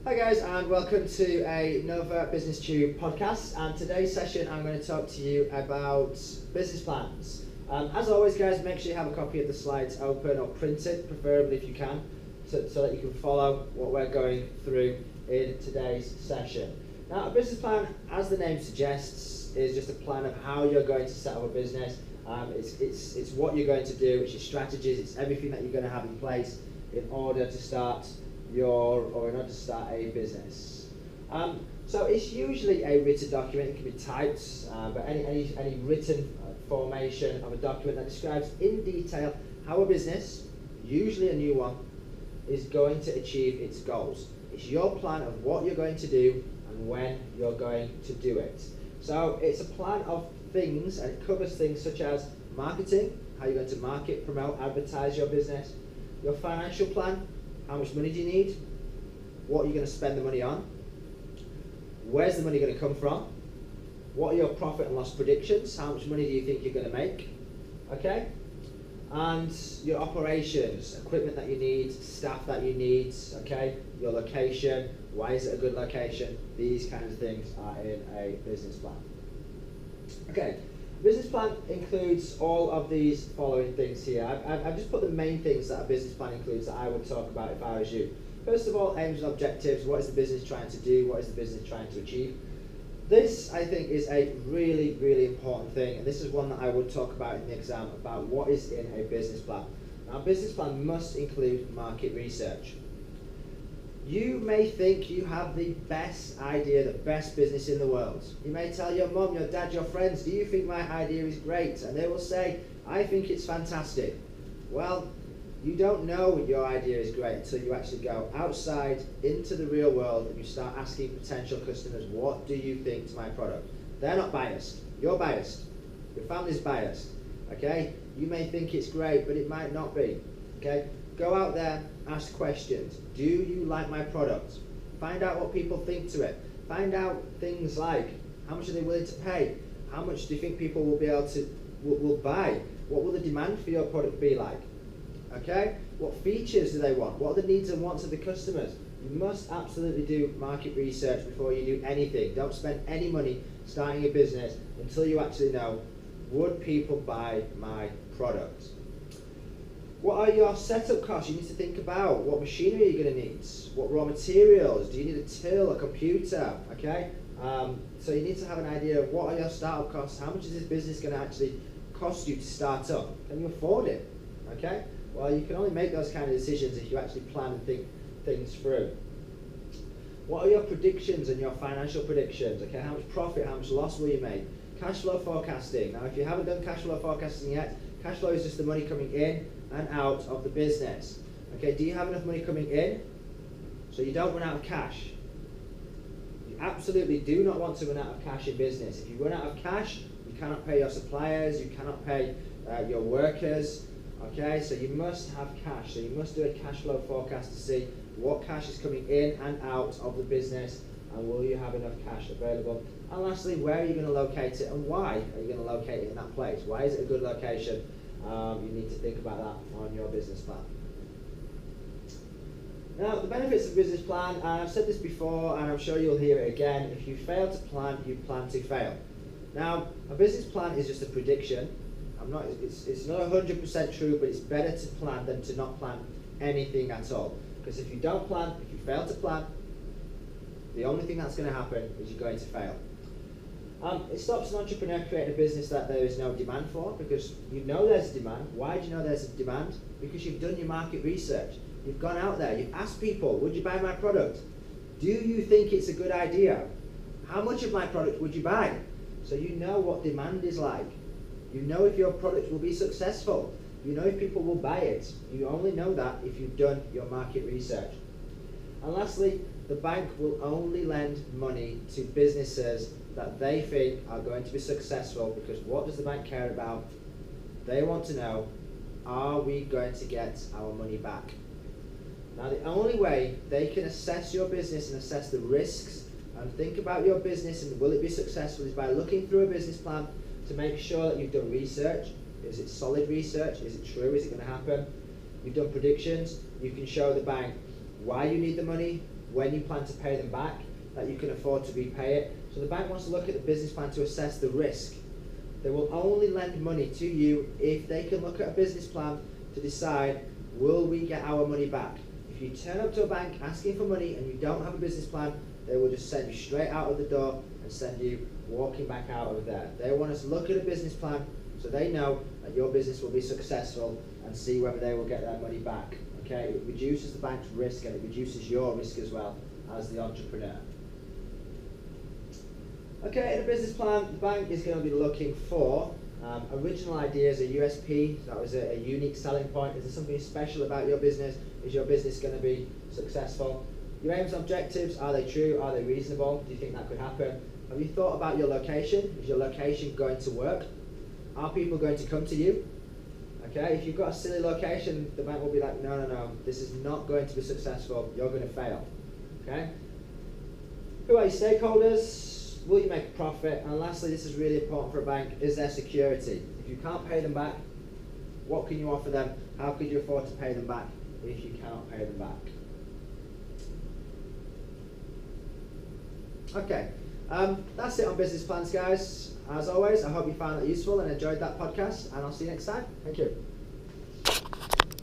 Hi guys, and welcome to another Business Tube podcast. And today's session I'm going to talk to you about business plans. As always guys, make sure you have a copy of the slides open or printed, preferably if you can, so that you can follow what we're going through in today's session. Now, a business plan, as the name suggests, is just a plan of how you're going to set up a business. It's what you're going to do, it's your strategies, it's everything that you're going to have in place in order to start in order to start a business. So it's usually a written document. It can be typed, but any written formation of a document that describes in detail how a business, usually a new one, is going to achieve its goals. It's your plan of what you're going to do and when you're going to do it. So it's a plan of things, and it covers things such as marketing, how you're going to market, promote, advertise your business, your financial plan, how much money do you need, what you're going to spend the money on, where's the money going to come from, what are your profit and loss predictions, how much money do you think you're going to make, okay, and your operations, equipment that you need, staff that you need, okay, your location, why is it a good location, these kinds of things are in a business plan. Okay, a business plan includes all of these following things here. I've just put the main things that a business plan includes that I would talk about if I was you. First of all, aims and objectives. What is the business trying to do? What is the business trying to achieve? This, I think, is a really, really important thing, and this is one that I would talk about in the exam, about what is in a business plan. Now, a business plan must include market research. You may think you have the best idea, the best business in the world. You may tell your mum, your dad, your friends, do you think my idea is great? And they will say, I think it's fantastic. Well, you don't know your idea is great until you actually go outside into the real world and you start asking potential customers, what do you think to my product? They're not biased. You're biased. Your family's biased. Okay? You may think it's great, but it might not be. Okay? Go out there, ask questions. Do you like my product? Find out what people think to it. Find out things like, how much are they willing to pay? How much do you think people will be able to will buy? What will the demand for your product be like? Okay? What features do they want? What are the needs and wants of the customers? You must absolutely do market research before you do anything. Don't spend any money starting a business until you actually know, would people buy my product? What are your setup costs? You need to think about what machinery you're going to need, what raw materials, do you need a till, a computer, okay? So you need to have an idea of what are your startup costs, how much is this business going to actually cost you to start up? Can you afford it, okay? Well, you can only make those kind of decisions if you actually plan and think things through. What are your predictions and your financial predictions, okay? How much profit, how much loss will you make? Cash flow forecasting. Now, if you haven't done cash flow forecasting yet, cash flow is just the money coming in and out of the business. Okay, do you have enough money coming in so you don't run out of cash? You absolutely do not want to run out of cash in business. If you run out of cash, you cannot pay your suppliers, you cannot pay your workers. Okay, so you must have cash. So you must do a cash flow forecast to see what cash is coming in and out of the business, and will you have enough cash available? And lastly, where are you going to locate it, and why are you going to locate it in that place? Why is it a good location? You need to think about that on your business plan. Now, the benefits of a business plan, and I've said this before, and I'm sure you'll hear it again, if you fail to plan, you plan to fail. Now, a business plan is just a prediction. It's not 100% true, but it's better to plan than to not plan anything at all. Because if you don't plan, if you fail to plan, the only thing that's going to happen is you're going to fail. It stops an entrepreneur creating a business that there is no demand for, because you know there's a demand. Why do you know there's a demand? Because you've done your market research. You've gone out there, you've asked people, would you buy my product? Do you think it's a good idea? How much of my product would you buy? So you know what demand is like. You know if your product will be successful. You know if people will buy it. You only know that if you've done your market research. And lastly, the bank will only lend money to businesses that they think are going to be successful, because what does the bank care about? They want to know, are we going to get our money back? Now, the only way they can assess your business and assess the risks and think about your business and will it be successful is by looking through a business plan to make sure that you've done research. Is it solid research? Is it true? Is it going to happen? You've done predictions. You can show the bank why you need the money, when you plan to pay them back, that you can afford to repay it. So the bank wants to look at the business plan to assess the risk. They will only lend money to you if they can look at a business plan to decide, will we get our money back? If you turn up to a bank asking for money and you don't have a business plan, they will just send you straight out of the door and send you walking back out of there. They want us to look at a business plan so they know that your business will be successful and see whether they will get their money back. Okay, it reduces the bank's risk and it reduces your risk as well as the entrepreneur. Okay, in a business plan, the bank is going to be looking for original ideas, a USP, that was a unique selling point. Is there something special about your business? Is your business going to be successful? Your aims and objectives, are they true? Are they reasonable? Do you think that could happen? Have you thought about your location? Is your location going to work? Are people going to come to you? Okay, if you've got a silly location, the bank will be like, no, this is not going to be successful. You're going to fail. Okay? Who are your stakeholders? Will you make a profit? And lastly, this is really important for a bank, is there security? If you can't pay them back, what can you offer them? How could you afford to pay them back if you cannot pay them back? Okay, that's it on business plans, guys. As always, I hope you found that useful and enjoyed that podcast, and I'll see you next time. Thank you.